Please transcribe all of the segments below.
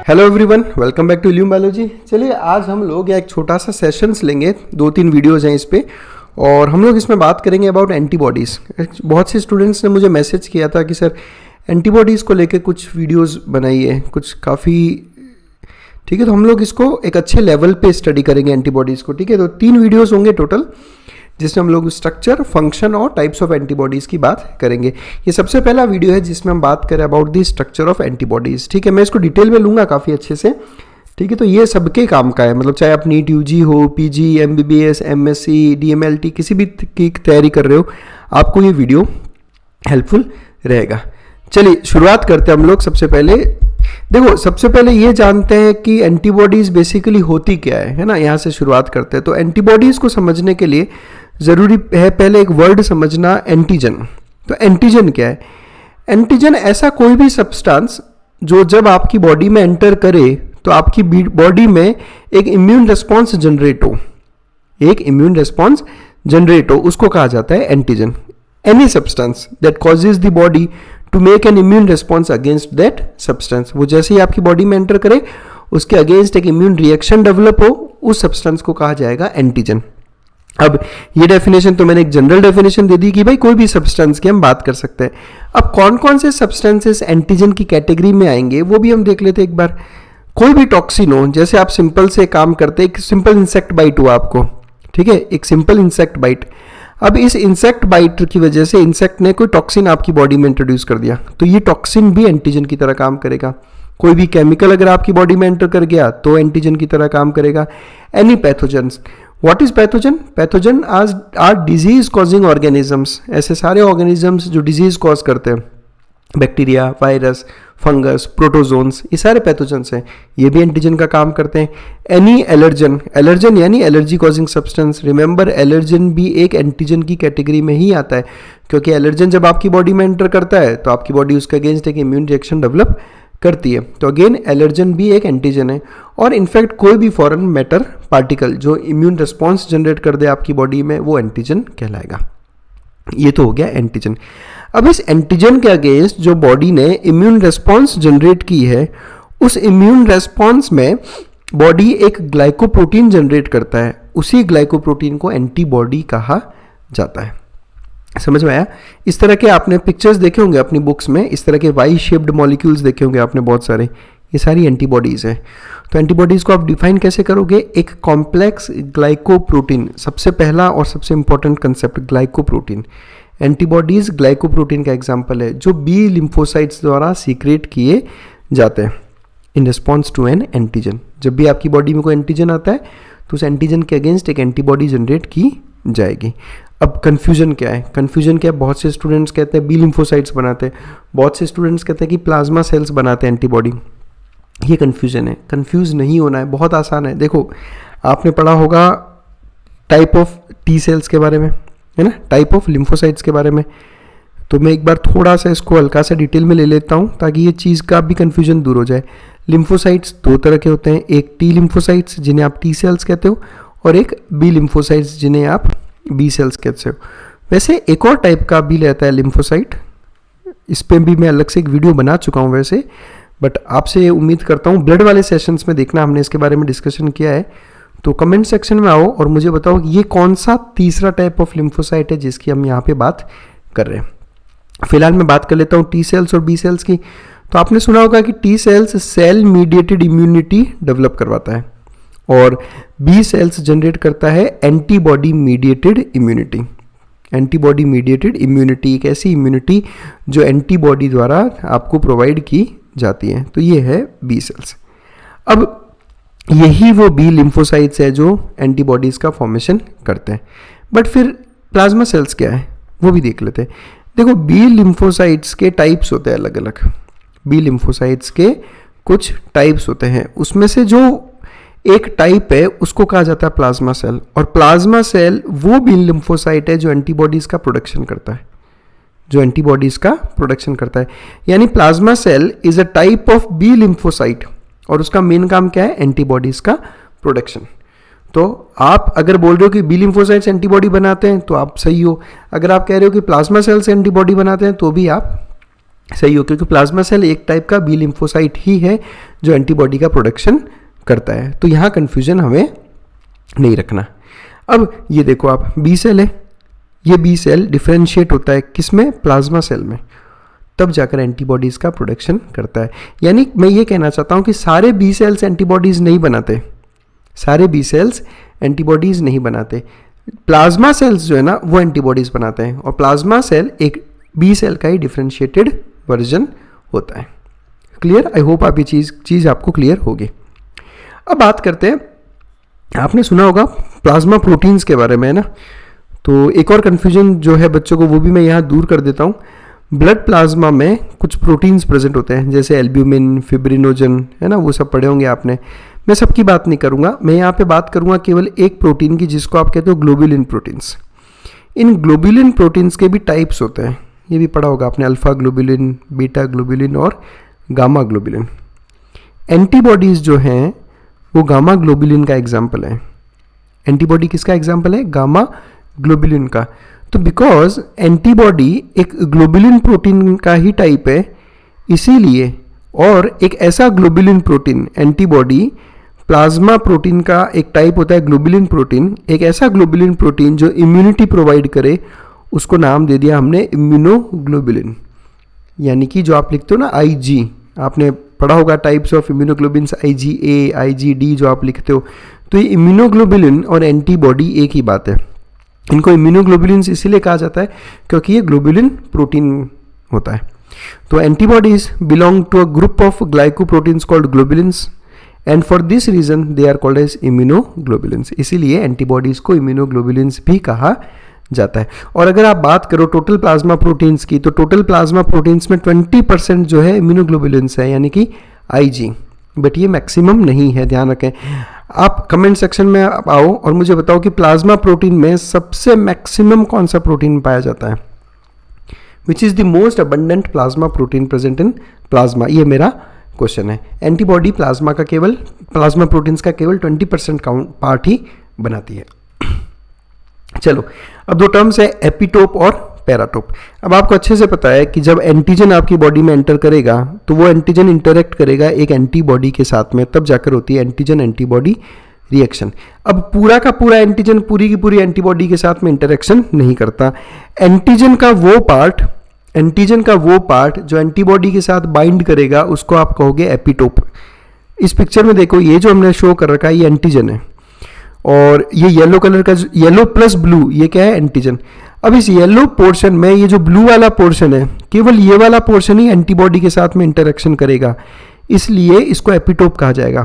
Hello everyone, welcome back to Illume Biology. चलिए आज हम लोग एक छोटा सा सेशंस लेंगे, 2-3 वीडियोज़ हैं इस पे और हम लोग इसमें बात करेंगे अबाउट एंटीबॉडीज़। बहुत से स्टूडेंट्स ने मुझे मैसेज किया था कि सर एंटीबॉडीज़ को लेके कुछ वीडियोज़ बनाइए, कुछ काफ़ी ठीक है। तो हम लोग इसको एक अच्छे लेवल पे स्टडी करेंगे एंटीबॉडीज़ को, ठीक है। तो 3 वीडियोज़ होंगे टोटल, जिसमें हम लोग स्ट्रक्चर, फंक्शन और टाइप्स ऑफ एंटीबॉडीज़ की बात करेंगे। ये सबसे पहला वीडियो है जिसमें हम बात करें about the structure of antibodies, ठीक है। मैं इसको डिटेल में लूँगा काफ़ी अच्छे से, ठीक है। तो ये सबके काम का है, मतलब चाहे आप नीट यूजी हो, पीजी, एमबीबीएस, एमएससी, डीएमएलटी किसी भी की तैयारी कर रहे हो, आपको ये वीडियो हेल्पफुल रहेगा। चलिए शुरुआत करते हैं हम लोग। सबसे पहले देखो, सबसे पहले ये जानते हैं कि एंटीबॉडीज़ बेसिकली होती क्या है ना। यहाँ से शुरुआत करते हैं। तो एंटीबॉडीज़ को समझने के लिए ज़रूरी है पहले एक वर्ड समझना, एंटीजन। तो एंटीजन क्या है? एंटीजन ऐसा कोई भी सब्सटेंस जो जब आपकी बॉडी में एंटर करे तो आपकी बॉडी में एक इम्यून रिस्पॉन्स जनरेट हो, एक इम्यून रिस्पॉन्स जनरेट हो, उसको कहा जाता है antigen. Any substance that causes the body to make an immune response against that substance, वो जैसे ही आपकी बॉडी में एंटर करे उसके अगेंस्ट एक इम्यून रिएक्शन डेवलप हो, उस सब्सटेंस को कहा जाएगा एंटीजन। अब ये डेफिनेशन तो मैंने एक जनरल डेफिनेशन दे दी कि भाई कोई भी सब्सटेंस की हम बात कर सकते हैं। अब कौन कौन से सब्सटेंसेस एंटीजन की कैटेगरी में आएंगे वो भी हम देख लेते हैं एक बार। कोई भी टॉक्सिन हो, जैसे आप सिंपल से काम करते हैं, एक सिंपल इंसेक्ट बाइट हुआ आपको, ठीक है, एक सिंपल इंसेक्ट बाइट। अब इस इंसेक्ट बाइट की वजह से इंसेक्ट ने कोई टॉक्सिन आपकी बॉडी में इंट्रोड्यूस कर दिया, तो ये टॉक्सिन भी एंटीजन की तरह काम करेगा। कोई भी केमिकल अगर आपकी बॉडी में एंटर कर गया तो एंटीजन की तरह काम करेगा। Any pathogens, what is pathogen? Pathogen are disease causing organisms, ऐसे सारे ऑर्गेनिजम्स जो डिजीज कॉज करते हैं, बैक्टीरिया, वायरस, फंगस, प्रोटोजोन्स, ये सारे पैथोजेंस हैं, ये भी एंटीजन का काम करते हैं। एनी एलर्जन, एलर्जन यानी allergy causing substance, remember allergen भी एक एंटीजन की कैटेगरी में ही आता है, क्योंकि एलर्जन जब आपकी बॉडी में एंटर करता है तो आपकी बॉडी उसके अगेंस्ट एक इम्यून रिएक्शन डेवलप करती है। तो अगेन एलर्जन भी एक एंटीजन है। और इनफैक्ट कोई भी फॉरेन मैटर पार्टिकल जो इम्यून रिस्पॉन्स जनरेट कर दे आपकी बॉडी में, वो एंटीजन कहलाएगा। ये तो हो गया एंटीजन। अब इस एंटीजन के अगेंस्ट जो बॉडी ने इम्यून रिस्पॉन्स जनरेट की है, उस इम्यून रिस्पॉन्स में बॉडी एक ग्लाइकोप्रोटीन जनरेट करता है, उसी ग्लाइकोप्रोटीन को एंटीबॉडी कहा जाता है। समझ में आया? इस तरह के आपने पिक्चर्स देखे होंगे अपनी बुक्स में, इस तरह के वाई शेप्ड मॉलिक्यूल्स देखे होंगे आपने बहुत सारे, ये सारी एंटीबॉडीज़ हैं। तो एंटीबॉडीज़ को आप डिफाइन कैसे करोगे? एक कॉम्प्लेक्स ग्लाइकोप्रोटीन, सबसे पहला और सबसे important concept glycoprotein. Antibodies glycoprotein का एग्जाम्पल है जो बी लिम्फोसाइट्स द्वारा सीक्रेट किए जाते हैं in response to an antigen. जब भी आपकी बॉडी में कोई एंटीजन आता है तो उस एंटीजन के अगेंस्ट एक एंटीबॉडी जनरेट की जाएगी। अब कन्फ्यूजन क्या है? कन्फ्यूजन क्या है? बहुत से स्टूडेंट्स कहते हैं बी लिम्फोसाइट्स बनाते हैं, बहुत से स्टूडेंट्स कहते हैं कि प्लाज्मा सेल्स बनाते हैं एंटीबॉडी। ये कन्फ्यूजन है, कन्फ्यूज नहीं होना है, बहुत आसान है। देखो, आपने पढ़ा होगा टाइप ऑफ टी सेल्स के बारे में, है ना, टाइप ऑफ लिम्फोसाइट्स के बारे में। तो मैं एक बार थोड़ा सा इसको हल्का सा डिटेल में ले लेता हूँ ताकि ये चीज़ का भी कन्फ्यूजन दूर हो जाए। लिम्फोसाइट्स 2 तरह के होते हैं, एक टी लिम्फोसाइट्स जिन्हें आप टी सेल्स कहते हो, और एक बी लिम्फोसाइट्स जिन्हें आप बी सेल्स कहते हो। वैसे एक और टाइप का भी रहता है लिम्फोसाइट, इस पर भी मैं अलग से एक वीडियो बना चुका हूँ वैसे, बट आपसे उम्मीद करता हूँ ब्लड वाले सेशंस में देखना, हमने इसके बारे में डिस्कशन किया है। तो कमेंट सेक्शन में आओ और मुझे बताओ ये कौन सा तीसरा टाइप ऑफ लिम्फोसाइट है जिसकी हम यहाँ पे बात कर रहे हैं। फिलहाल मैं बात कर लेता हूँ टी सेल्स और बी सेल्स की। तो आपने सुना होगा कि T cells cell mediated immunity develop करवाता है और बी सेल्स जनरेट करता है antibody mediated immunity. Antibody mediated immunity एक ऐसी इम्यूनिटी जो एंटीबॉडी द्वारा आपको प्रोवाइड की जाती है। तो ये है बी सेल्स। अब यही वो बी लिम्फोसाइट्स है जो एंटीबॉडीज़ का फॉर्मेशन करते हैं। बट फिर प्लाज्मा सेल्स क्या है वो भी देख लेते हैं। देखो, बी लिम्फोसाइट्स के टाइप्स होते हैं अलग अलग। बी लिम्फोसाइट्स के कुछ टाइप्स होते हैं, उसमें से जो एक टाइप है उसको कहा जाता है प्लाज्मा सेल। और प्लाज्मा सेल वो बी लिम्फोसाइट है जो एंटीबॉडीज़ का प्रोडक्शन करता है, जो एंटीबॉडीज़ का प्रोडक्शन करता है। यानी plasma cell is a type of B lymphocyte और उसका मेन काम क्या है? एंटीबॉडीज़ का प्रोडक्शन। तो आप अगर बोल रहे हो कि बी लिम्फोसाइट्स एंटीबॉडी बनाते हैं तो आप सही हो, अगर आप कह रहे हो कि प्लाज्मा सेल्स एंटीबॉडी बनाते हैं तो भी आप सही हो, क्योंकि प्लाज्मा सेल एक टाइप का बी लिम्फोसाइट ही है जो एंटीबॉडी का प्रोडक्शन करता है। तो यहाँ कन्फ्यूजन हमें नहीं रखना। अब ये देखो आप, बी सेल है, ये बी सेल डिफ्रेंशिएट होता है किसमें, प्लाज्मा सेल में, तब जाकर एंटीबॉडीज का प्रोडक्शन करता है। यानी मैं ये कहना चाहता हूँ कि सारे बी सेल्स एंटीबॉडीज नहीं बनाते, सारे बी सेल्स एंटीबॉडीज नहीं बनाते, प्लाज्मा सेल्स जो है ना वो एंटीबॉडीज बनाते हैं, और प्लाज्मा सेल एक बी सेल का ही डिफ्रेंशिएटेड वर्जन होता है। क्लियर? आई होप आप ये चीज़ आपको क्लियर होगी। अब बात करते हैं, आपने सुना होगा प्लाज्मा प्रोटीन्स के बारे में, है ना। तो एक और कन्फ्यूजन जो है बच्चों को, वो भी मैं यहाँ दूर कर देता हूँ। ब्लड प्लाज्मा में कुछ प्रोटीन्स प्रेजेंट होते हैं, जैसे एल्ब्यूमिन, फिब्रिनोजन, है ना, वो सब पढ़े होंगे आपने। मैं सबकी बात नहीं करूँगा, मैं यहाँ पे बात करूँगा केवल एक प्रोटीन की, जिसको आप कहते हो ग्लोबुलिन प्रोटीन्स। इन ग्लोबुलिन प्रोटीन्स के भी टाइप्स होते हैं, ये भी पढ़ा होगा आपने, अल्फा ग्लोबुलिन, बीटा ग्लोबुलिन और गामा ग्लोबुलिन। एंटीबॉडीज़ जो हैं वो गामा ग्लोबुलिन का एग्जाम्पल है। एंटीबॉडी किसका एग्जाम्पल है? गामा ग्लोबुलिन का। तो बिकॉज एंटीबॉडी एक ग्लोबुलिन प्रोटीन का ही टाइप है, इसीलिए, और एक ऐसा globulin protein, antibody plasma protein का एक टाइप होता है ग्लोबुलिन प्रोटीन, एक ऐसा ग्लोबुलिन प्रोटीन जो इम्यूनिटी प्रोवाइड करे, उसको नाम दे दिया हमने इम्यूनोग्लोबुलिन। यानी कि जो आप लिखते हो ना IG, आपने पढ़ा होगा types of immunoglobins, IgA, IgD जो आप लिखते हो, तो ये इम्यूनोग्लोबुलिन और एंटीबॉडी एक ही बात है। इनको इम्यूनोग्लोबुलिन्स इसीलिए कहा जाता है क्योंकि ये ग्लोबुलिन प्रोटीन होता है। तो antibodies belong to a group of glycoproteins called globulins, and for this reason they are called as immunoglobulins. इसीलिए एंटीबॉडीज को इम्यूनोग्लोबुलिन्स भी कहा जाता है। और अगर आप बात करो टोटल प्लाज्मा प्रोटीन्स की, तो टोटल प्लाज्मा प्रोटीन्स में 20% जो है इम्यूनोग्लोबुलिन्स है, यानी कि IG, बट ये मैक्सिमम नहीं है, ध्यान रखें। आप कमेंट सेक्शन में आओ और मुझे बताओ कि प्लाज्मा प्रोटीन में सबसे मैक्सिमम कौन सा प्रोटीन पाया जाता है, which is the most abundant plasma protein present in plasma, ये मेरा क्वेश्चन है। एंटीबॉडी प्लाज्मा प्रोटीन्स का केवल 20% पार्ट ही बनाती है। चलो, अब दो टर्म्स है, एपिटोप और पैराटोप। अब आपको अच्छे से पता है कि जब एंटीजन आपकी बॉडी में एंटर करेगा तो वो एंटीजन इंटरेक्ट करेगा एक एंटीबॉडी के साथ में, तब जाकर होती है एंटीजन एंटीबॉडी रिएक्शन। अब पूरा का पूरा एंटीजन पूरी की पूरी एंटीबॉडी के साथ में इंटरेक्शन नहीं करता। एंटीजन का वो पार्ट जो एंटीबॉडी के साथ बाइंड करेगा उसको आप कहोगे एपिटोप। इस पिक्चर में देखो, ये जो हमने शो कर रखा है ये एंटीजन है, और ये येलो कलर का, येलो प्लस ब्लू, ये क्या है? एंटीजन। अब इस येलो पोर्शन में ये जो ब्लू वाला पोर्शन है, केवल ये वाला पोर्शन ही एंटीबॉडी के साथ में इंटरेक्शन करेगा, इसलिए इसको एपिटोप कहा जाएगा।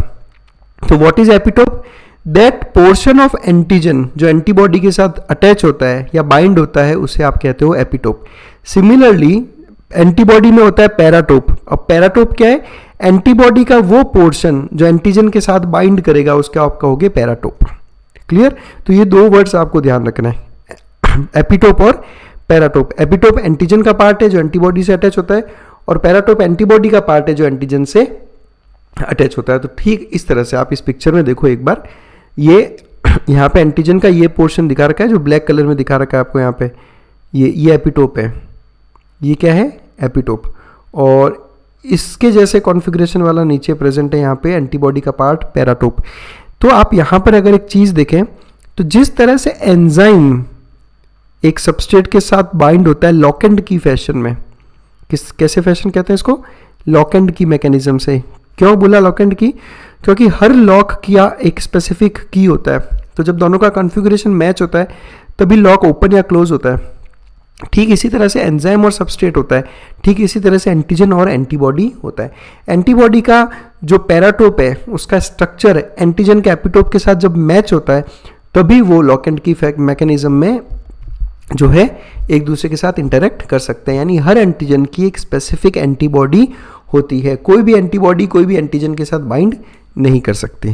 तो what is epitope? That portion of antigen जो एंटीबॉडी के साथ अटैच होता है या बाइंड होता है, उसे आप कहते हो एपिटोप। सिमिलरली एंटीबॉडी में होता है पैराटोप। अब पैराटोप क्या है? एंटीबॉडी का वो पोर्शन जो एंटीजन के साथ बाइंड करेगा, उसका आप कहोगे पैराटोप। क्लियर? तो ये दो वर्ड्स आपको ध्यान रखना है, एपिटोप और पैराटोप। एपिटोप एंटीजन का पार्ट है जो एंटीबॉडी से अटैच होता है, और पैराटोप एंटीबॉडी का पार्ट है जो एंटीजन से अटैच होता है। तो ठीक इस तरह से आप इस पिक्चर में देखो एक बार, ये यहाँ पे एंटीजन का ये पोर्शन दिखा रखा है जो ब्लैक कलर में दिखा रखा है आपको यहाँ पे, ये एपिटोप है। ये क्या है? एपिटोप। और इसके जैसे कॉन्फ़िगरेशन वाला नीचे प्रेजेंट है यहाँ पे एंटीबॉडी का पार्ट, पैराटोप। तो आप यहाँ पर अगर एक चीज़ देखें तो जिस तरह से एंजाइम एक सबस्ट्रेट के साथ बाइंड होता है लॉक एंड की फैशन में, कैसे फैशन कहते हैं इसको? लॉक एंड की मैकेनिज्म से। क्यों बोला लॉक एंड की? क्योंकि हर लॉक का एक स्पेसिफिक की होता है, तो जब दोनों का कॉन्फ़िगरेशन मैच होता है तभी लॉक ओपन या क्लोज होता है। ठीक इसी तरह से एंजाइम और सबस्ट्रेट होता है, ठीक इसी तरह से एंटीजन और एंटीबॉडी होता है। एंटीबॉडी का जो पैराटोप है उसका स्ट्रक्चर एंटीजन के एपिटोप के साथ जब मैच होता है तभी वो लॉक एंड की मैकेनिज्म में जो है एक दूसरे के साथ इंटरेक्ट कर सकते हैं। यानी हर एंटीजन की एक स्पेसिफिक एंटीबॉडी होती है, कोई भी एंटीबॉडी कोई भी एंटीजन के साथ बाइंड नहीं कर सकती।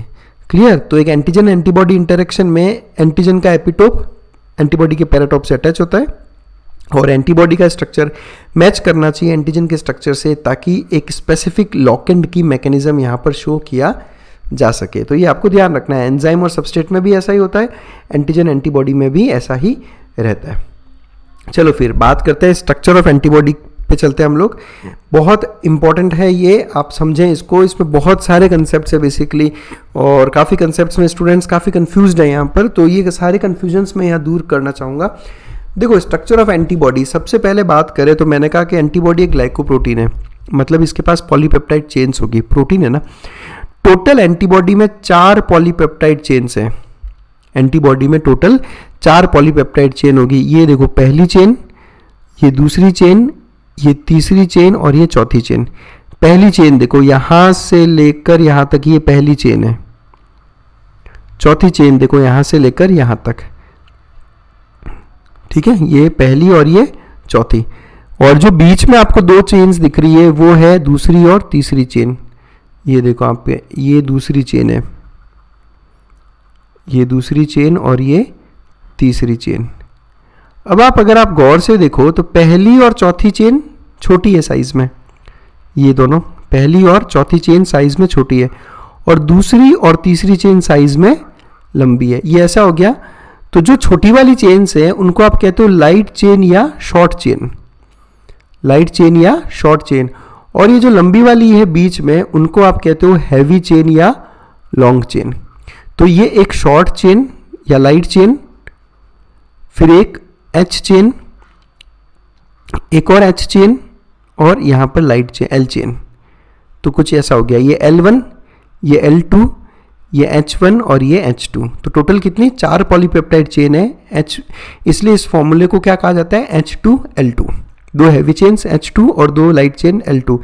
क्लियर? तो एक एंटीजन एंटीबॉडी इंटरेक्शन में एंटीजन का एपिटोप एंटीबॉडी के पैराटोप से अटैच होता है, और एंटीबॉडी का स्ट्रक्चर मैच करना चाहिए एंटीजन के स्ट्रक्चर से, ताकि एक स्पेसिफिक लॉक एंड की मैकेनिज्म यहाँ पर शो किया जा सके। तो ये आपको ध्यान रखना है, एंजाइम और सबस्ट्रेट में भी ऐसा ही होता है, एंटीजन एंटीबॉडी में भी ऐसा ही रहता है। चलो फिर बात करते हैं स्ट्रक्चर ऑफ एंटीबॉडी पे चलते हैं हम लोग। बहुत इंपॉर्टेंट है ये, आप समझें इसको, इसमें बहुत सारे कंसेप्ट्स है बेसिकली, और काफ़ी कंसेप्ट्स में स्टूडेंट्स काफ़ी कंफ्यूज्ड हैं यहाँ पर, तो ये सारे कन्फ्यूजन्स मैं यहाँ दूर करना चाहूँगा। देखो, स्ट्रक्चर ऑफ एंटीबॉडी, सबसे पहले बात करें तो मैंने कहा कि एंटीबॉडी एक ग्लाइकोप्रोटीन है, मतलब इसके पास पॉलीपेप्टाइड चेन्स होगी, प्रोटीन है ना। टोटल एंटीबॉडी में 4 पॉलीपेप्टाइड चेन्स हैं। एंटीबॉडी में टोटल 4 पॉलीपेप्टाइड चेन होगी। ये देखो, पहली चेन, ये दूसरी चेन, ये तीसरी चेन और ये चौथी चेन। पहली चेन देखो, यहां से लेकर यहां तक ये पहली चेन है। चौथी चेन देखो, यहां से लेकर यहां तक, ठीक है, ये पहली और ये चौथी। और जो बीच में आपको 2 चेन्स दिख रही है वो है दूसरी और तीसरी चेन। ये देखो आप पे, ये दूसरी चेन है, ये दूसरी चेन और ये तीसरी चेन। अब आप अगर आप गौर से देखो तो पहली और चौथी चेन छोटी है साइज में, ये दोनों पहली और चौथी चेन साइज में छोटी है, और दूसरी और तीसरी चेन साइज में लंबी है। ये ऐसा हो गया। तो जो छोटी वाली चेन्स है उनको आप कहते हो लाइट चेन या शॉर्ट चेन, लाइट चेन या शॉर्ट चेन। और ये जो लंबी वाली है बीच में, उनको आप कहते हो हैवी चेन या लॉन्ग चेन। तो ये एक शॉर्ट चेन या लाइट चेन, फिर एक एच चेन, एक और एच चेन, और यहां पर लाइट चेन एल चेन। तो कुछ ऐसा हो गया, ये L1, ये L2, ये H1 और ये H2। तो टोटल कितनी 4 पॉलीपेप्टाइड चेन है H, इसलिए इस फॉर्मूले को क्या कहा जाता है, H2L2। 2 हैवी चेन्स H2 और 2 लाइट चेन L2,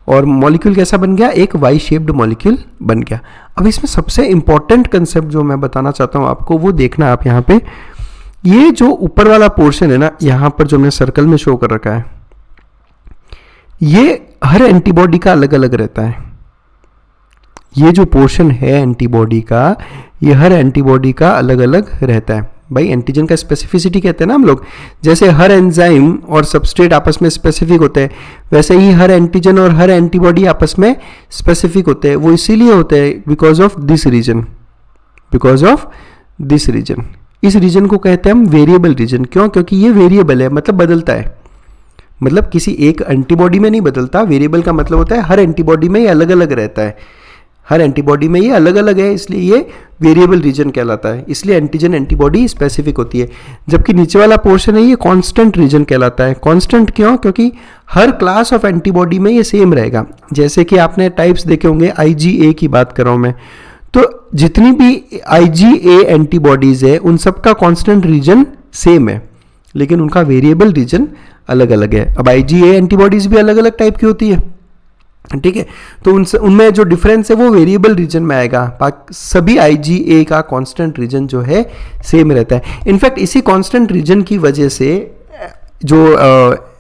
और मॉलिक्यूल कैसा बन गया, एक वाई शेप्ड मॉलिक्यूल बन गया। अब इसमें सबसे इंपॉर्टेंट कंसेप्ट जो मैं बताना चाहता हूं आपको, वो देखना आप यहाँ पे, ये जो ऊपर वाला पोर्शन है ना, यहाँ पर जो हमने सर्कल में शो कर रखा है, ये हर एंटीबॉडी का अलग अलग रहता है। ये जो पोर्शन है एंटीबॉडी का, ये हर एंटीबॉडी का अलग अलग रहता है। भाई एंटीजन का स्पेसिफिसिटी कहते हैं ना हम लोग, जैसे हर एंजाइम और सबस्ट्रेट आपस में स्पेसिफिक होते हैं, वैसे ही हर एंटीजन और हर एंटीबॉडी आपस में स्पेसिफिक होते हैं। वो इसीलिए होते हैं because of this region, because of this region. इस रीजन को कहते हैं हम वेरिएबल रीजन। क्यों? क्योंकि ये वेरिएबल है, मतलब बदलता है, मतलब किसी एक एंटीबॉडी में नहीं बदलता। वेरिएबल का मतलब होता है हर एंटीबॉडी में ये अलग अलग रहता है, हर एंटीबॉडी में ये अलग अलग है, इसलिए ये वेरिएबल रीजन कहलाता है। इसलिए एंटीजन एंटीबॉडी स्पेसिफिक होती है, जबकि नीचे वाला पोर्शन है ये कांस्टेंट रीजन कहलाता है। कांस्टेंट क्यों? क्योंकि हर क्लास ऑफ एंटीबॉडी में ये सेम रहेगा। जैसे कि आपने टाइप्स देखे होंगे, IgA की बात कर रहा हूं मैं, तो जितनी भी IgA एंटीबॉडीज है उन सबका कांस्टेंट रीजन सेम है, लेकिन उनका वेरिएबल रीजन अलग अलग है। अब IgA एंटीबॉडीज भी अलग अलग टाइप की होती है, ठीक है, तो उनमें जो डिफरेंस है वो वेरिएबल रीजन में आएगा। बाकी सभी IgA का कांस्टेंट रीजन जो है सेम रहता है। इनफैक्ट इसी कांस्टेंट रीजन की वजह से जो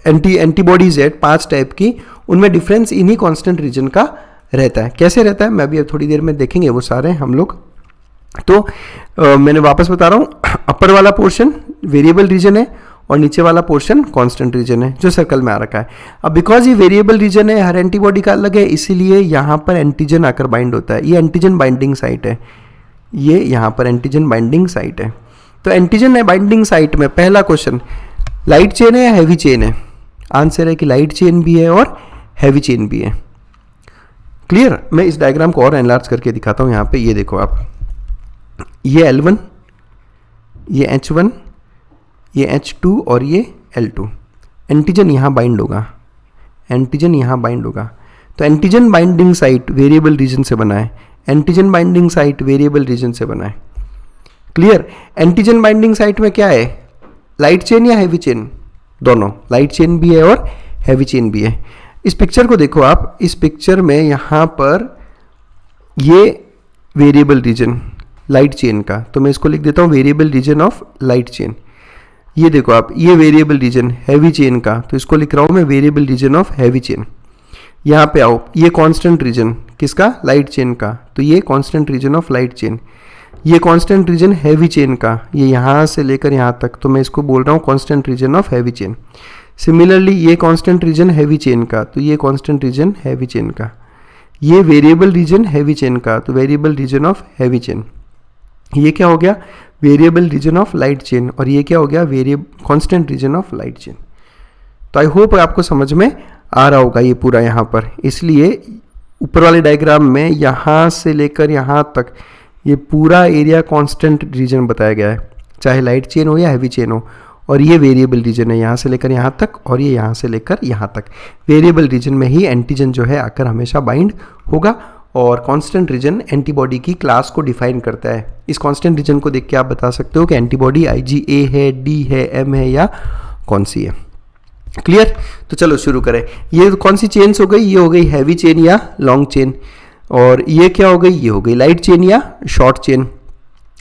एंटीबॉडीज है 5 टाइप की, उनमें डिफरेंस इन्हीं कांस्टेंट रीजन का रहता है। कैसे रहता है मैं अभी थोड़ी देर में देखेंगे वो सारे हम लोग। तो मैंने वापस बता रहा हूँ, अपर वाला पोर्शन वेरिएबल रीजन है और नीचे वाला पोर्शन कांस्टेंट रीजन है जो सर्कल में आ रखा है। अब बिकॉज ये वेरिएबल रीजन है, हर एंटीबॉडी का अलग है, इसीलिए यहाँ पर एंटीजन आकर बाइंड होता है। ये एंटीजन बाइंडिंग साइट है, ये यहाँ पर एंटीजन बाइंडिंग साइट है। तो एंटीजन है बाइंडिंग साइट में पहला क्वेश्चन, लाइट चेन है या हैवी चेन है? आंसर है कि लाइट चेन भी है और हैवी चेन भी है। क्लियर? मैं इस डायग्राम को और एनलार्ज करके दिखाता हूँ। यहाँ पे ये देखो आप, ये L1, ये H1, ये H2 और ये L2। एंटीजन यहाँ बाइंड होगा, एंटीजन यहाँ बाइंड होगा। तो antigen binding site variable region से बना है, antigen binding site variable region से बना है। क्लियर? एंटीजन बाइंडिंग साइट में क्या है, लाइट चेन या हैवी चेन? दोनों, लाइट चेन भी है और हैवी चेन भी है। इस पिक्चर को देखो आप, इस पिक्चर में यहाँ पर ये वेरिएबल रीजन लाइट चेन का, तो मैं इसको लिख देता हूँ variable region of light chain. ये देखो आप, ये वेरिएबल रीजन हैवी चेन का, तो इसको लिख रहा हूँ मैं variable region of heavy chain. यहाँ पे आओ, ये कांस्टेंट रीजन किसका? लाइट चेन का, तो ये constant region of light chain. ये कांस्टेंट रीजन हैवी चेन का, ये यहाँ से लेकर यहाँ तक, तो मैं इसको बोल रहा हूँ constant region of heavy chain. Similarly ये कांस्टेंट रीजन हैवी चेन का, तो ये कांस्टेंट रीजन हैवी चेन का। ये वेरिएबल रीजन हैवी चेन का, तो variable region of heavy chain. ये क्या हो गया? Variable region of light chain. और ये क्या हो गया? Constant region of light chain. तो आई होप आपको समझ में आ रहा होगा ये पूरा यहाँ पर। इसलिए ऊपर वाले डायग्राम में यहाँ से लेकर यहाँ तक ये पूरा एरिया कांस्टेंट रीजन बताया गया है, चाहे लाइट चेन हो या हैवी चेन हो। और ये वेरिएबल रीजन है, यहाँ से लेकर यहाँ तक और ये यहाँ से लेकर यहाँ तक। वेरिएबल रीजन में ही एंटीजन जो है आकर हमेशा बाइंड होगा और कांस्टेंट रीजन एंटीबॉडी की क्लास को डिफाइन करता है। इस कांस्टेंट रीजन को देख के आप बता सकते हो कि एंटीबॉडी IgA है, D है, M है या कौन सी है। क्लियर? तो चलो शुरू करें। ये कौन सी चेन्स हो गई? ये हो गई हैवी चेन या लॉन्ग चेन। और ये क्या हो गई? ये हो गई लाइट चेन या शॉर्ट चेन।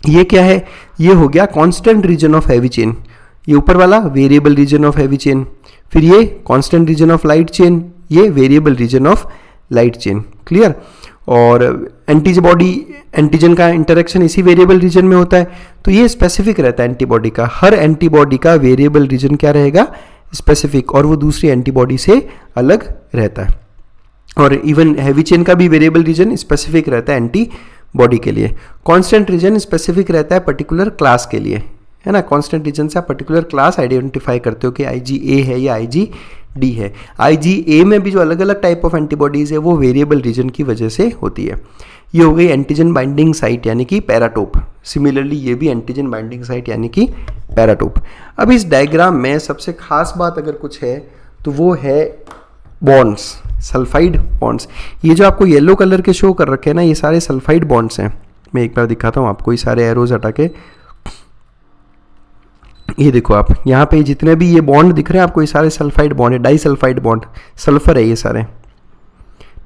ये क्या है? ये हो गया constant region of heavy chain. ये ऊपर वाला variable region of heavy chain. फिर ये constant region of light chain, ये variable region of light chain. Clear? और एंटीजन का इंटरेक्शन इसी वेरिएबल रीजन में होता है, तो ये स्पेसिफिक रहता है एंटीबॉडी का। हर एंटीबॉडी का वेरिएबल रीजन क्या रहेगा? स्पेसिफिक, और वो दूसरी एंटीबॉडी से अलग रहता है। और इवन हैवी चेन का भी वेरिएबल रीजन स्पेसिफिक रहता है एंटीबॉडी के लिए। कांस्टेंट रीजन स्पेसिफिक रहता है पर्टिकुलर क्लास के लिए, है ना। कांस्टेंट रीजन से आप पर्टिकुलर क्लास आइडेंटिफाई करते हो कि IgA है या IgD है। IgA में भी जो अलग अलग टाइप ऑफ एंटीबॉडीज है वो वेरिएबल रीजन की वजह से होती है। ये हो गई एंटीजन बाइंडिंग साइट यानी कि पैराटोप। सिमिलरली ये भी एंटीजन बाइंडिंग साइट यानी कि पैराटोप। अब इस डायग्राम में सबसे खास बात अगर कुछ है तो वो है बॉन्ड्स, सल्फाइड बॉन्ड्स। ये जो आपको येलो कलर के शो कर रखे हैं ना, ये सारे सल्फाइड बॉन्ड्स हैं। मैं एक बार दिखाता हूँ आपको, ये सारे एरोज हटा के। ये देखो आप यहाँ पे जितने भी ये बॉन्ड दिख रहे हैं आपको, ये सारे सल्फाइड बॉन्ड है, डाई सल्फाइड बॉन्ड, सल्फर है ये सारे।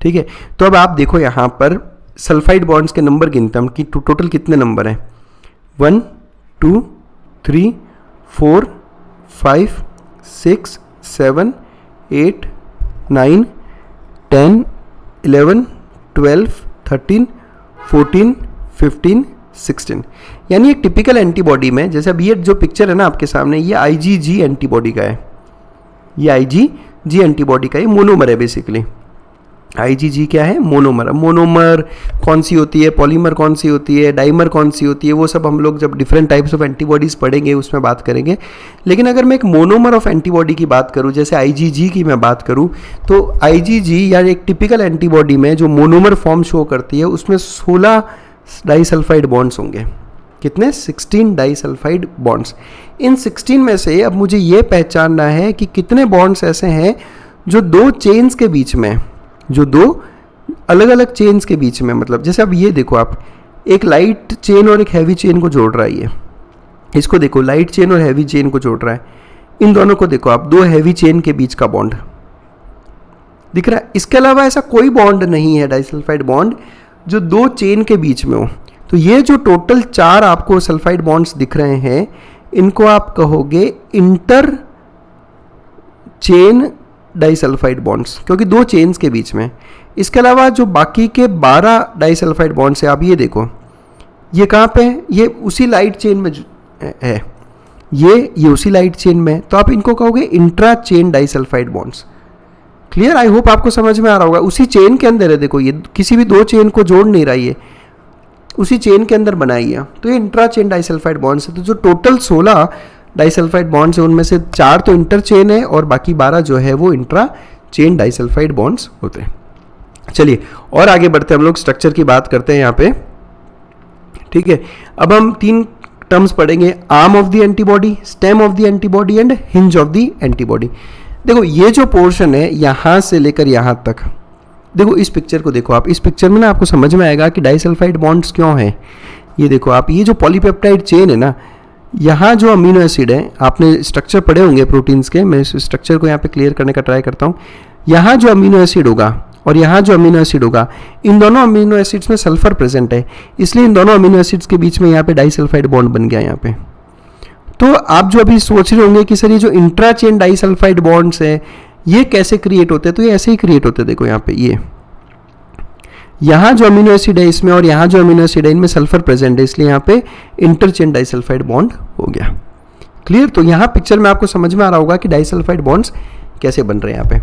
ठीक है, तो अब आप देखो यहाँ पर सल्फाइड बॉन्ड्स के नंबर गिनते हम कि टोटल कितने नंबर हैं। 1 2 3 4 5 6 7 8 9 10 11 12 13 14 15 16। यानी एक टिपिकल एंटीबॉडी में, जैसे अब ये जो पिक्चर है ना आपके सामने, ये IgG एंटीबॉडी का है। ये IgG एंटीबॉडी का, ये मोनोमर है बेसिकली। IgG क्या है? मोनोमर। मोनोमर कौन सी होती है, पॉलीमर कौन सी होती है, डाइमर कौन सी होती है, वो सब हम लोग जब डिफरेंट टाइप्स ऑफ एंटीबॉडीज पढ़ेंगे उसमें बात करेंगे। लेकिन अगर मैं एक मोनोमर ऑफ एंटीबॉडी की बात करूँ, जैसे IgG की मैं बात करूँ, तो IgG या एक टिपिकल एंटीबॉडी में जो मोनोमर फॉर्म शो करती है उसमें 16 डाइसल्फाइड बॉन्ड्स होंगे। कितने? 16 डाइसल्फाइड बॉन्ड्स। इन 16 में से अब मुझे ये पहचानना है कि कितने बॉन्ड्स ऐसे हैं जो दो चेन्स के बीच में, जो दो अलग अलग चेन्स के बीच में, मतलब जैसे अब ये देखो आप, एक लाइट चेन और एक हैवी चेन को जोड़ रहा है। ये इसको देखो, लाइट चेन और हैवी चेन को जोड़ रहा है। इन दोनों को देखो आप, दो हैवी चेन के बीच का बॉन्ड दिख रहा है। इसके अलावा ऐसा कोई बॉन्ड नहीं है डाइसल्फाइड बॉन्ड जो दो चेन के बीच में हो। तो ये जो टोटल 4 आपको सल्फाइड बॉन्ड्स दिख रहे हैं, इनको आप कहोगे इंटर चेन डाइसल्फाइड बॉन्ड्स, क्योंकि दो चेन्स के बीच में। इसके अलावा जो बाकी के 12 डाइसल्फाइड बॉन्ड्स है, आप ये देखो, ये कहाँ पे है? ये उसी लाइट चेन में है, ये उसी लाइट चेन में है, तो आप इनको कहोगे intra chain disulphide bonds. Clear? I hope आपको समझ में आ रहा होगा। उसी चेन के अंदर है, देखो ये किसी भी दो चेन को जोड़ नहीं रहा, ये उसी चेन के अंदर बनाई है, तो ये इंट्रा चेन डाइसल्फाइड बॉन्ड्स है। तो जो टोटल 16 डाइसल्फाइड बॉन्ड्स है उनमें से 4 तो इंटर चेन है और बाकी 12 जो है वो इंट्रा चेन डाइसल्फाइड बॉन्ड्स होते हैं। चलिए और आगे बढ़ते हैं, हम लोग स्ट्रक्चर की बात करते हैं यहाँ पे। ठीक है, अब हम 3 टर्म्स पढ़ेंगे, arm of the antibody, stem of the antibody and hinge of the antibody. देखो ये जो पोर्शन है यहाँ से लेकर यहाँ तक, देखो इस पिक्चर को देखो आप, इस पिक्चर में ना आपको समझ में आएगा कि डाइसल्फाइड बॉन्ड्स क्यों हैं। ये देखो आप, ये जो पॉलीपेप्टाइड चेन है ना, यहाँ जो अमीनो एसिड है, आपने स्ट्रक्चर पढ़े होंगे प्रोटीन्स के, मैं इस स्ट्रक्चर को यहाँ पे क्लियर करने का ट्राई करता हूँ। यहाँ जो अमीनो एसिड होगा और यहाँ जो अमीनो एसिड होगा, इन दोनों अमीनो एसिड्स में सल्फर प्रेजेंट है, इसलिए इन दोनों अमीनो एसिड्स के बीच में यहाँ पे डाइसल्फाइड बॉन्ड बन गया यहाँ पे। तो आप जो अभी सोच रहे होंगे कि सर ये जो इंट्रा चेन डाइसल्फाइड बॉन्ड्स है ये कैसे क्रिएट होते हैं, तो ये ऐसे ही क्रिएट होते हैं। देखो यहाँ पे, ये यहाँ जो अमीनो एसिड है इसमें और यहाँ जो अमीनो एसिड है इनमें सल्फर प्रेजेंट है, इसलिए यहाँ पे इंटरचेन डाइसल्फाइड बॉन्ड हो गया। क्लियर? तो यहाँ पिक्चर में आपको समझ में आ रहा होगा कि डाइसल्फाइड बॉन्ड्स कैसे बन रहे हैं।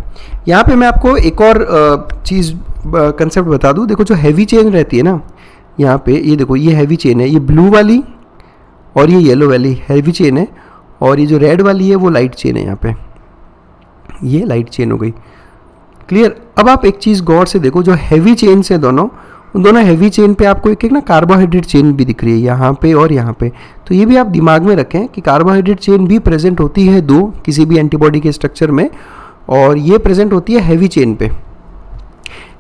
यहाँ पे मैं आपको एक और चीज़ कंसेप्ट बता दूँ। देखो जो हैवी चेन रहती है ना, यहाँ पे ये देखो, ये हैवी चेन है, ये ब्लू वाली और ये येलो वाली हैवी चेन है, और ये जो रेड वाली है वो लाइट चेन है यहाँ पे। ये लाइट चेन हो गई। क्लियर। अब आप एक चीज़ गौर से देखो, जो हैवी चेन से दोनों, उन दोनों हैवी चेन पे आपको एक एक ना कार्बोहाइड्रेट चेन भी दिख रही है यहाँ पे और यहाँ पे। तो ये भी आप दिमाग में रखें कि कार्बोहाइड्रेट चेन भी प्रेजेंट होती है दो किसी भी एंटीबॉडी के स्ट्रक्चर में, और ये प्रेजेंट होती है हैवी चेन पे।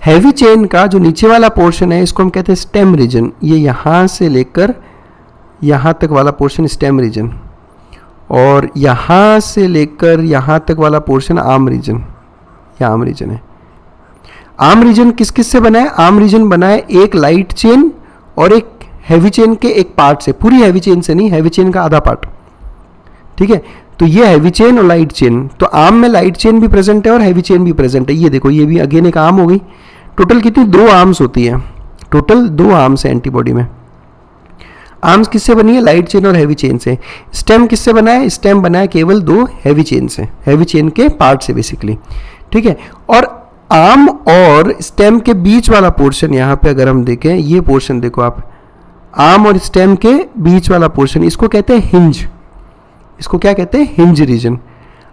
हैवी चेन का जो नीचे वाला पोर्शन है इसको हम कहते हैं स्टेम रीजन। ये यहाँ से लेकर यहाँ तक वाला पोर्शन स्टेम रीजन, और यहाँ से लेकर यहाँ तक वाला पोर्शन आर्म रीजन। यह आर्म रीजन है। आर्म रीजन किस किस से बना है? आर्म रीजन बना है एक लाइट चेन और एक हैवी चेन के एक पार्ट से, पूरी हैवी चेन से नहीं, हैवी चेन का आधा पार्ट। ठीक है, तो ये हैवी चेन और लाइट चेन। तो आर्म में लाइट चेन भी प्रेजेंट है और हैवी चेन भी प्रेजेंट है। ये देखो, ये भी अगेन एक आर्म हो गई। टोटल कितनी? 2 आर्म्स होती है। टोटल 2 आर्म्स है एंटीबॉडी में। आर्म्स किससे बनी है? लाइट चेन और हैवी चेन से। स्टेम किससे बना है? स्टेम बना है केवल 2 हैवी चेन से, हैवी चेन के पार्ट से बेसिकली। ठीक है, और आर्म और स्टेम के बीच वाला पोर्शन यहाँ पे अगर हम देखें, ये पोर्शन देखो आप, आर्म और स्टेम के बीच वाला पोर्शन, इसको कहते हैं हिंज। इसको क्या कहते हैं? Hinge region.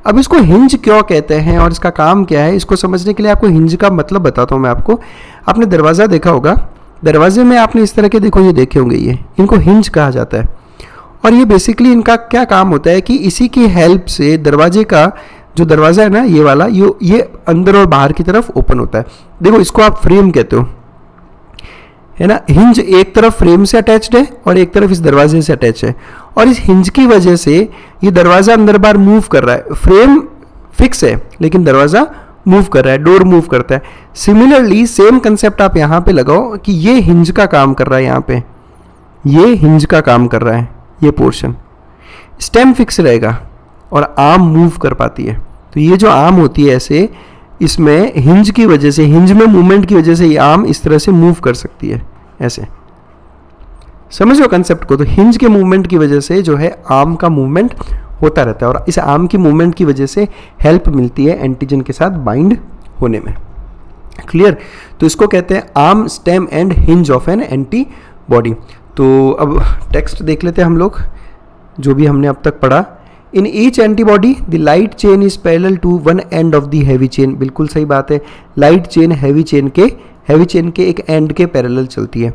अब इसको हिंज क्यों कहते हैं और इसका काम क्या है, इसको समझने के लिए आपको हिंज का मतलब बताता हूँ मैं आपको। आपने दरवाज़ा देखा होगा, दरवाजे में आपने इस तरह के देखो, ये देखे होंगे, ये इनको हिंज कहा जाता है। और ये बेसिकली इनका क्या काम होता है कि इसी की हेल्प से दरवाजे का जो दरवाज़ा है ना, ये वाला, ये अंदर और बाहर की तरफ ओपन होता है। देखो, इसको आप फ्रेम कहते हो, है ना। हिंज एक तरफ फ्रेम से अटैच्ड है और एक तरफ इस दरवाजे से अटैच है, और इस हिंज की वजह से ये दरवाज़ा अंदर बाहर मूव कर रहा है। फ्रेम फिक्स है लेकिन दरवाज़ा मूव कर रहा है, डोर मूव करता है। सिमिलरली सेम कंसेप्ट आप यहाँ पे लगाओ कि ये हिंज का काम कर रहा है, यहाँ पे ये हिंज का काम कर रहा है, ये पोर्शन। स्टेम फिक्स रहेगा और आर्म मूव कर पाती है। तो ये जो आर्म होती है ऐसे, इसमें हिंज की वजह से, हिंज में मूवमेंट की वजह से ये आर्म इस तरह से मूव कर सकती है ऐसे। समझ लो कंसेप्ट को। तो हिंज के मूवमेंट की वजह से जो है आर्म का मूवमेंट होता रहता है, और इस आर्म की मूवमेंट की वजह से हेल्प मिलती है एंटीजन के साथ बाइंड होने में। क्लियर। तो इसको कहते हैं arm, stem and hinge of N antibody. तो अब टेक्स्ट देख लेते हैं हम लोग, जो भी हमने अब तक पढ़ा। In each antibody the light chain is parallel to one end of the heavy chain. बिल्कुल सही बात है, लाइट चेन हैवी चेन के एक एंड के पैरेलल चलती है।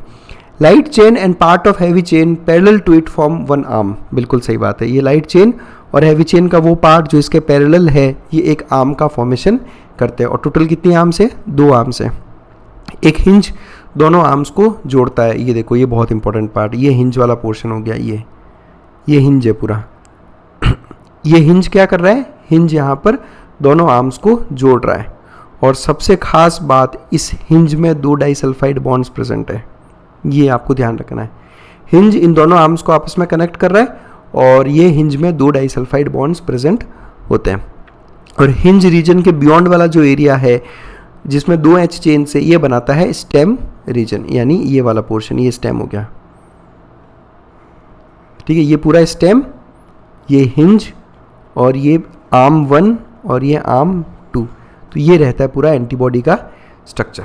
Light chain and part of heavy chain parallel to it form one arm. बिल्कुल सही बात है, ये लाइट चेन और हैवी चेन का वो पार्ट जो इसके पैरेलल है, ये एक आर्म का फॉर्मेशन करते हैं। और टोटल कितनी आर्म्स है? 2 आर्म्स है। एक हिंज दोनों आर्म्स को जोड़ता है। ये देखो, ये बहुत इंपॉर्टेंट पार्ट, ये हिंज वाला पोर्शन हो गया। ये हिंज है पूरा। ये हिंज क्या कर रहा है? हिंज यहाँ पर दोनों आर्म्स को जोड़ रहा है। और सबसे खास बात, इस हिंज में 2 डाइसल्फाइड बॉन्ड्स प्रेजेंट है, ये आपको ध्यान रखना है। हिंज इन दोनों आर्म्स को आपस में कनेक्ट कर रहा है, और ये हिंज में 2 डाइसल्फाइड बॉन्ड्स प्रेजेंट होते हैं। और हिंज रीजन के बियॉन्ड वाला जो एरिया है, जिसमें 2H चेन से, ये बनाता है स्टेम रीजन, यानी ये वाला पोर्शन, ये स्टेम हो गया। ठीक है, ये पूरा स्टेम, ये हिंज, और ये आर्म 1 और ये आर्म 2। तो ये रहता है पूरा एंटीबॉडी का स्ट्रक्चर।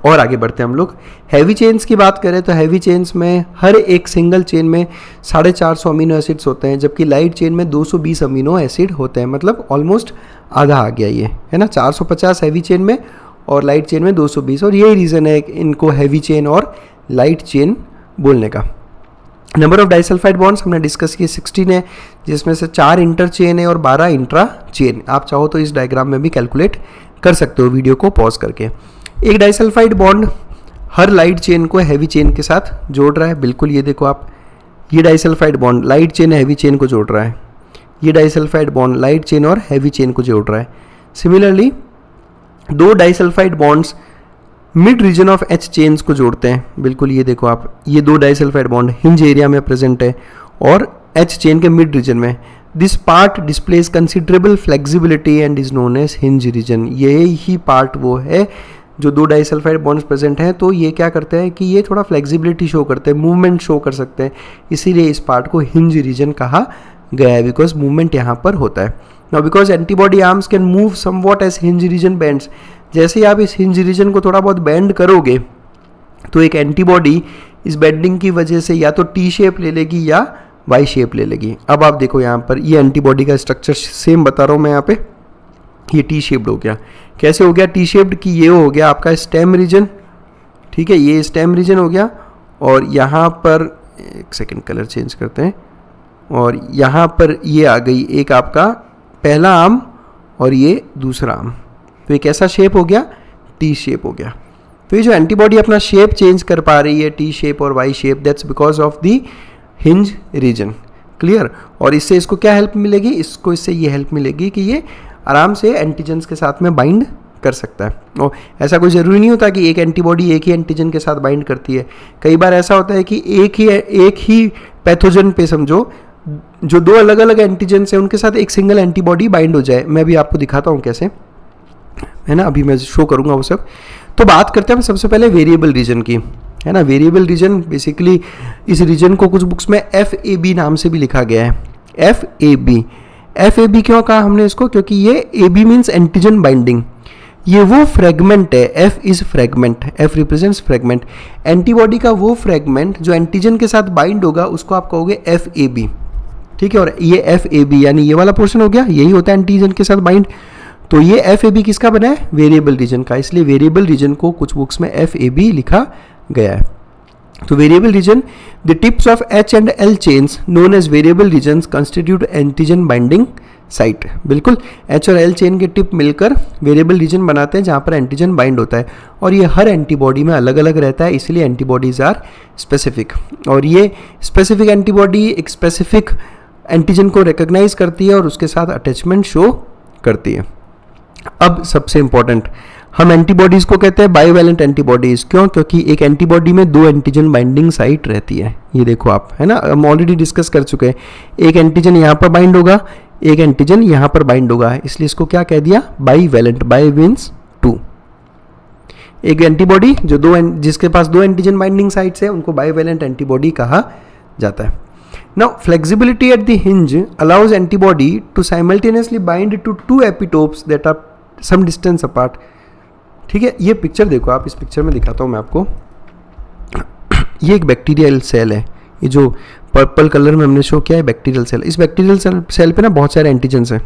और आगे बढ़ते हैं हम लोग। हैवी चेन्स की बात करें तो हैवी चेन्स में हर एक सिंगल चेन में 450 अमीनो एसिड्स होते हैं, जबकि लाइट चेन में 220 अमीनो एसिड होते हैं। मतलब ऑलमोस्ट आधा आ गया ये, है ना। 450 हैवी चेन में और लाइट चेन में 220, और यही रीज़न है इनको हैवी चेन और लाइट चेन बोलने का। नंबर ऑफ डाइसल्फाइड बॉन्ड्स हमने डिस्कस किए 16 है, जिसमें से 4 इंटर चेन है और 12 इंट्रा चेन। आप चाहो तो इस डायग्राम में भी कैलकुलेट कर सकते हो वीडियो को पॉज करके। एक डाइसल्फाइड बॉन्ड हर लाइट चेन को हैवी चेन के साथ जोड़ रहा है। बिल्कुल, ये देखो आप, ये disulphide bond light chain heavy chain को जोड़ रहा है। ये डाइसल्फाइड बॉन्ड लाइट चेन और हैवी चेन को जोड़ रहा है। Similarly 2 disulphide bonds mid region of H chains को जोड़ते हैं। बिल्कुल, ये देखो आप, ये 2 डाइसल्फाइड बॉन्ड हिंज एरिया में प्रेजेंट है और H चेन के मिड रीजन में। This part displays considerable flexibility and is known as hinge region. यही पार्ट वो है जो 2 डाइसल्फाइड बॉन्ड्स प्रेजेंट हैं, तो ये क्या करते हैं कि ये थोड़ा फ्लेक्सिबिलिटी शो करते हैं, मूवमेंट शो कर सकते हैं। इसीलिए इस पार्ट को हिंज रीजन कहा गया है, बिकॉज मूवमेंट यहाँ पर होता है। Now because antibody arms can move somewhat as hinge region bends. जैसे ही आप इस हिंज रीजन को थोड़ा बहुत बेंड करोगे, तो एक एंटीबॉडी इस बेंडिंग की वजह से या तो टी शेप ले लेगी या वाई शेप ले लेगी। अब आप देखो यहाँ पर, ये एंटीबॉडी का स्ट्रक्चर सेम बता रहा हूँ मैं यहाँ पे। ये टी शेप्ड हो गया। कैसे हो गया टी शेप्ड कि ये हो गया आपका स्टेम रीजन, ठीक है, ये स्टेम रीजन हो गया, और यहाँ पर एक सेकंड कलर चेंज करते हैं, और यहाँ पर ये आ गई एक आपका पहला आर्म और ये दूसरा आर्म। तो ये कैसा शेप हो गया, टी शेप हो गया। तो ये जो एंटीबॉडी अपना शेप चेंज कर पा रही है टी शेप और Y shape, that's because of the hinge region. Clear. और इससे इसको क्या हेल्प मिलेगी, इसको इससे ये हेल्प मिलेगी कि ये आराम से एंटीजन्स के साथ में बाइंड कर सकता है। और ऐसा कोई ज़रूरी नहीं होता कि एक एंटीबॉडी एक ही एंटीजन के साथ बाइंड करती है। कई बार ऐसा होता है कि एक ही पैथोजन पे समझो जो दो अलग अलग एंटीजन्स हैं उनके साथ एक सिंगल एंटीबॉडी बाइंड हो जाए। मैं भी आपको दिखाता हूँ कैसे, है ना, अभी मैं शो करूँगा वो सब। तो बात करते हैं सबसे पहले वेरिएबल रीजन की, है ना। वेरिएबल रीजन बेसिकली इस रीजन को कुछ बुक्स में FAB नाम से भी लिखा गया है। FAB क्यों कहा हमने इसको, क्योंकि ये AB मीन्स एंटीजन बाइंडिंग। ये वो फ्रेगमेंट है, F is fragment, F represents fragment. Antibody का वो फ्रेगमेंट जो एंटीजन के साथ बाइंड होगा उसको आप कहोगे FAB, ठीक है। और ये FAB यानी ये वाला पोर्शन हो गया, यही होता है एंटीजन के साथ बाइंड। तो ये FAB किसका बना है, वेरिएबल रीजन का, इसलिए वेरिएबल रीजन को कुछ बुक्स में FAB लिखा गया है। तो variable region, the tips of H and L chains known as variable regions constitute antigen binding site. बिल्कुल, H और L चेन के टिप मिलकर वेरिएबल रीजन बनाते हैं जहाँ पर एंटीजन बाइंड होता है, और ये हर एंटीबॉडी में अलग अलग रहता है, इसलिए एंटीबॉडीज आर स्पेसिफिक। और ये स्पेसिफिक एंटीबॉडी एक स्पेसिफिक एंटीजन को रिकॉग्नाइज करती है और उसके साथ अटैचमेंट शो करती है। अब सबसे इंपॉर्टेंट, हम एंटीबॉडीज को कहते हैं बाइवैलेंट एंटीबॉडीज। क्यों, क्योंकि एक एंटीबॉडी में दो एंटीजन बाइंडिंग साइट रहती है। ये देखो आप, है ना, हम ऑलरेडी डिस्कस कर चुके हैं। एक एंटीजन यहाँ पर बाइंड होगा, एक एंटीजन यहाँ पर बाइंड होगा, इसलिए इसको क्या कह दिया, बाइवैलेंट। Bi means two. एक एंटीबॉडी जो जिसके पास दो एंटीजन बाइंडिंग साइट्स है उनको बाइवैलेंट एंटीबॉडी कहा जाता है। Now, flexibility at the hinge allows antibody to simultaneously bind to two epitopes that are some distance apart. ठीक है, ये पिक्चर देखो आप, इस पिक्चर में दिखाता हूँ मैं आपको। ये एक बैक्टीरियल सेल है, ये जो पर्पल कलर में हमने शो किया है बैक्टीरियल सेल। इस बैक्टीरियल सेल पे ना बहुत सारे एंटीजन्स हैं,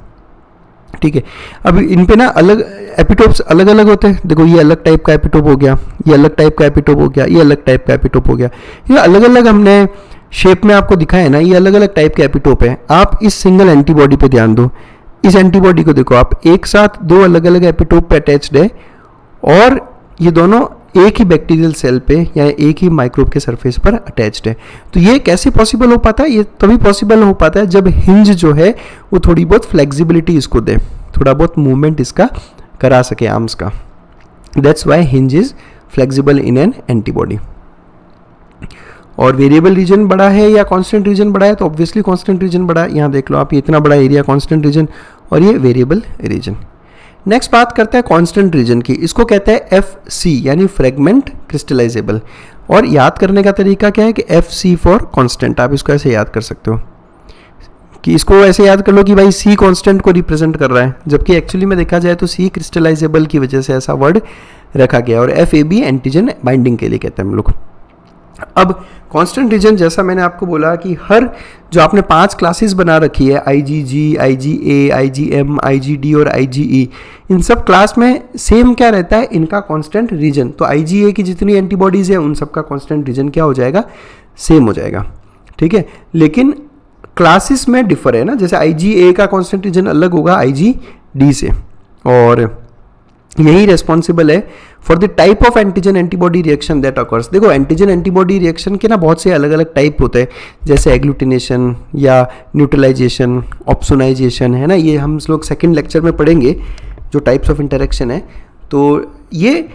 ठीक है। अब इन पे ना अलग एपिटोप्स अलग अलग होते हैं। देखो ये अलग टाइप का एपिटोप हो गया, ये अलग टाइप का एपिटोप हो गया, ये अलग टाइप का एपिटोप हो गया। ये अलग अलग हमने शेप में आपको दिखाया है ना, ये अलग अलग टाइप के एपिटोप है। आप इस सिंगल एंटीबॉडी पे ध्यान दो, इस एंटीबॉडी को देखो आप, एक साथ दो अलग अलग एपिटोप पे अटैच्ड है, और ये दोनों एक ही बैक्टीरियल सेल पे या एक ही माइक्रोब के सरफेस पर अटैच्ड है। तो ये कैसे पॉसिबल हो पाता है, ये तभी पॉसिबल हो पाता है जब हिंज जो है वो थोड़ी बहुत फ्लेक्सिबिलिटी इसको दे, थोड़ा बहुत मूवमेंट इसका करा सके आर्म्स का। That's why hinge is flexible in an antibody. और वेरिएबल रीजन बड़ा है या कांस्टेंट रीजन बड़ा है, तो ऑब्वियसली कांस्टेंट रीजन बड़ा है। यहाँ देख लो आप, ये इतना बड़ा एरिया कांस्टेंट रीजन, और ये वेरिएबल रीजन। नेक्स्ट बात करते हैं कांस्टेंट रीजन की, इसको कहते हैं FC यानी फ्रेगमेंट क्रिस्टलाइजेबल। और याद करने का तरीका क्या है कि FC फॉर कांस्टेंट, आप इसको ऐसे याद कर सकते हो कि इसको ऐसे याद कर लो कि भाई C कांस्टेंट को रिप्रेजेंट कर रहा है, जबकि एक्चुअली में देखा जाए तो C क्रिस्टलाइजेबल की वजह से ऐसा वर्ड रखा गया, और FAB एंटीजन बाइंडिंग के लिए कहते हैं हम लोग। अब कांस्टेंट रीजन, जैसा मैंने आपको बोला कि हर जो आपने 5 क्लासेस बना रखी है, IgG, IgA, IgM, IgD और IgE, इन सब क्लास में सेम क्या रहता है, इनका कांस्टेंट रीजन। तो IgA की जितनी एंटीबॉडीज है उन सब का कांस्टेंट रीजन क्या हो जाएगा, सेम हो जाएगा, ठीक है। लेकिन क्लासेस में डिफर है ना, जैसे IgA का कांस्टेंट रीजन अलग होगा IgD से, और यही रेस्पॉन्सिबल है for the type of antigen antibody reaction that occurs. देखो एंटीजन एंटीबॉडी रिएक्शन के ना बहुत से अलग अलग टाइप होते हैं, जैसे एग्लूटिनेशन या न्यूट्रलाइजेशन, ऑप्सोनाइजेशन, है ना, ये हम लोग सेकंड लेक्चर में पढ़ेंगे जो टाइप्स ऑफ इंटरेक्शन है। तो ये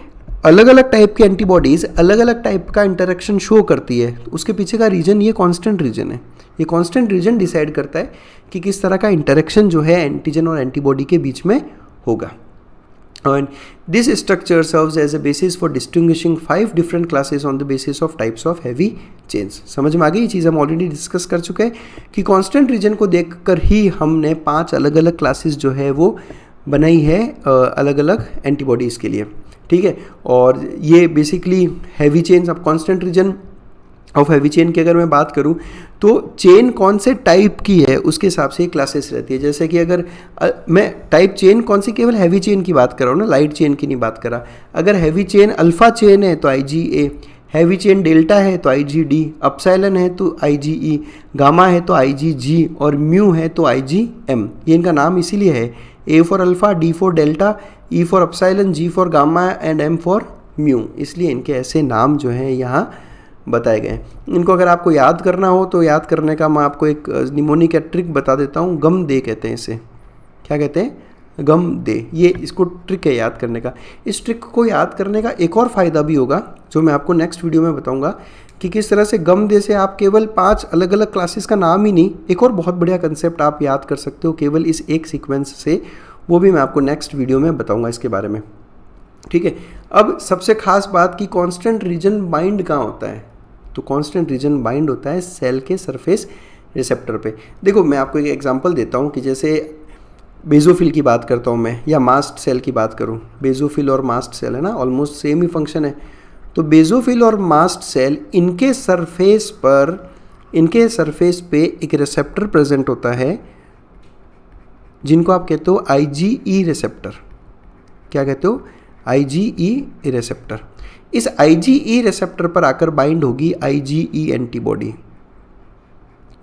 अलग अलग टाइप की एंटीबॉडीज अलग अलग टाइप का इंटरेक्शन शो करती है, तो उसके पीछे का रीजन ये कांस्टेंट रीजन है। ये कांस्टेंट रीजन डिसाइड करता है कि किस तरह का इंटरेक्शन जो है एंटीजन और एंटीबॉडी के बीच में होगा। And this structure serves as a basis for distinguishing 5 different classes on the basis of types of heavy chains. समझ में आ गई ये चीज़, हम ऑलरेडी डिस्कस कर चुके हैं कि कांस्टेंट रीजन को देखकर ही हमने 5 अलग अलग क्लासेस जो है वो बनाई है अलग अलग एंटीबॉडीज़ के लिए, ठीक है। और ये बेसिकली हैवी चेन्स, अब constant region of heavy chain की अगर मैं बात करूं तो चेन कौन से टाइप की है उसके हिसाब से क्लासेस रहती है। जैसे कि अगर मैं टाइप चेन कौन सी, केवल हैवी चेन की बात कर रहा हूँ ना, लाइट चेन की नहीं बात कर रहा। अगर हैवी चेन अल्फा चेन है तो IgA, हैवी चेन डेल्टा है तो IgD, अपसाइलन है तो IgE, गामा है तो IgG और म्यू है तो IgM। ये इनका नाम इसीलिए है, A for alpha, D for delta, E for epsilon, G for gamma and M for mu. इसलिए इनके ऐसे नाम जो हैं यहाँ बताए गए। इनको अगर आपको याद करना हो तो याद करने का मैं आपको एक निमोनिक ट्रिक बता देता हूँ। गम दे कहते हैं इसे, क्या कहते हैं, गम दे। ये इसको ट्रिक है याद करने का। इस ट्रिक को याद करने का एक और फ़ायदा भी होगा जो मैं आपको नेक्स्ट वीडियो में बताऊंगा कि किस तरह से गम दे से आप केवल 5 अलग अलग क्लासेस का नाम ही नहीं, एक और बहुत बढ़िया कंसेप्ट आप याद कर सकते हो केवल इस एक सीक्वेंस से। वो भी मैं आपको नेक्स्ट वीडियो में बताऊँगा इसके बारे में, ठीक है। अब सबसे खास बात कि कांस्टेंट रीजन बाइंड कहाँ होता है, तो कांस्टेंट रीजन बाइंड होता है सेल के सरफेस रिसेप्टर पे। देखो मैं आपको एक एग्जांपल देता हूँ कि जैसे बेजोफिल की बात करता हूँ मैं, या मास्ट सेल की बात करूँ। बेजोफिल और मास्ट सेल है ना, ऑलमोस्ट सेम ही फंक्शन है। तो बेजोफिल और मास्ट सेल इनके सरफेस पे एक रिसेप्टर प्रेजेंट होता है जिनको आप कहते हो IgE रिसेप्टर। क्या कहते हो, IgE रिसेप्टर। इस IgE रिसेप्टर पर आकर बाइंड होगी IgE एंटीबॉडी।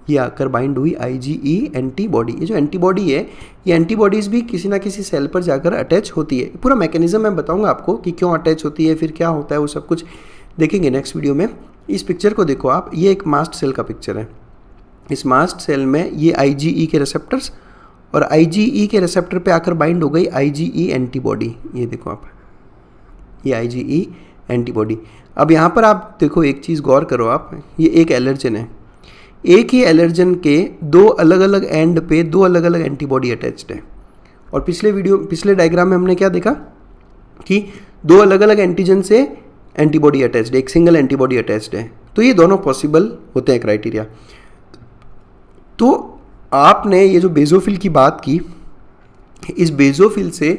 ये आकर बाइंड हुई IgE एंटीबॉडी। ये जो एंटीबॉडी है, ये एंटीबॉडीज़ भी किसी ना किसी सेल पर जाकर अटैच होती है। पूरा मैकेनिज्म मैं बताऊंगा आपको कि क्यों अटैच होती है, फिर क्या होता है, वो सब कुछ देखेंगे नेक्स्ट वीडियो में। इस पिक्चर को देखो आप, ये एक मास्ट सेल का पिक्चर है। इस मास्ट सेल में ये IgE के रिसेप्टर्स और IgE के रिसेप्टर पे आकर बाइंड हो गई IgE एंटीबॉडी। ये देखो आप, ये IgE एंटीबॉडी। अब यहाँ पर आप देखो एक चीज़ गौर करो आप, ये एक एलर्जन है। एक ही एलर्जन के दो अलग अलग एंड पे दो अलग अलग एंटीबॉडी अटैच्ड है। और पिछले डायग्राम में हमने क्या देखा कि दो अलग अलग एंटीजन से एंटीबॉडी अटैच्ड है, एक सिंगल एंटीबॉडी अटैच्ड है। तो ये दोनों पॉसिबल होते हैं क्राइटेरिया। तो आपने ये जो बेजोफिल की बात की, इस बेजोफिल से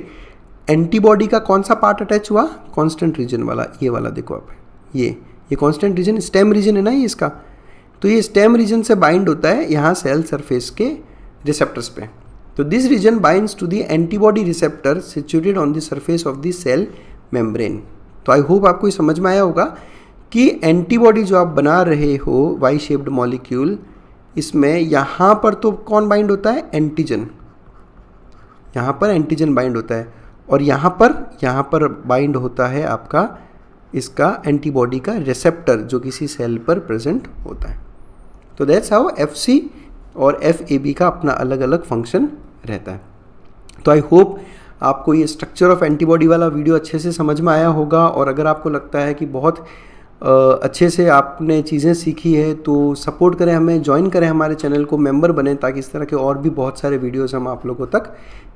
एंटीबॉडी का कौन सा पार्ट अटैच हुआ, कांस्टेंट रीजन वाला। ये वाला देखो आप, ये कांस्टेंट रीजन स्टेम रीजन है ना ये इसका। तो ये स्टेम रीजन से बाइंड होता है यहाँ सेल सरफेस के रिसेप्टर्स पे। तो this region binds to the antibody receptor situated on the surface of the cell membrane. तो आई होप आपको ये समझ में आया होगा कि एंटीबॉडी जो आप बना रहे हो वाई शेप्ड मॉलिक्यूल, इसमें यहाँ पर तो कौन बाइंड होता है, एंटीजन। यहाँ पर एंटीजन बाइंड होता है और यहाँ पर बाइंड होता है आपका इसका एंटीबॉडी का रिसेप्टर जो किसी सेल पर प्रेजेंट होता है। तो दैट्स हाउ FC और FAB का अपना अलग अलग फंक्शन रहता है। तो आई होप आपको ये स्ट्रक्चर ऑफ एंटीबॉडी वाला वीडियो अच्छे से समझ में आया होगा। और अगर आपको लगता है कि बहुत अच्छे से आपने चीज़ें सीखी है तो सपोर्ट करें हमें, ज्वाइन करें हमारे चैनल को, मेंबर बने, ताकि इस तरह के और भी बहुत सारे वीडियोस हम आप लोगों तक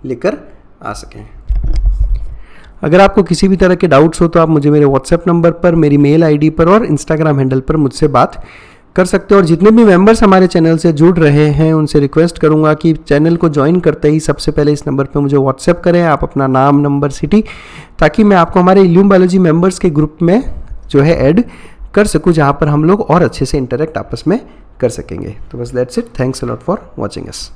लेकर आ सकें। अगर आपको किसी भी तरह के डाउट्स हो तो आप मुझे मेरे व्हाट्सएप नंबर पर, मेरी मेल ID पर और इंस्टाग्राम हैंडल पर मुझसे बात कर सकते हो। और जितने भी मेंबर्स हमारे चैनल से जुड़ रहे हैं उनसे रिक्वेस्ट करूंगा कि चैनल को ज्वाइन करते ही सबसे पहले इस नंबर पे मुझे व्हाट्सएप करें, आप अपना नाम, नंबर, सिटी, ताकि मैं आपको हमारे इल्यूम बायोलॉजी मेंबर्स के ग्रुप में जो है ऐड कर सकूं, जहां पर हम लोग और अच्छे से इंटरेक्ट आपस में कर सकेंगे। तो बस that's it. Thanks a lot for watching us.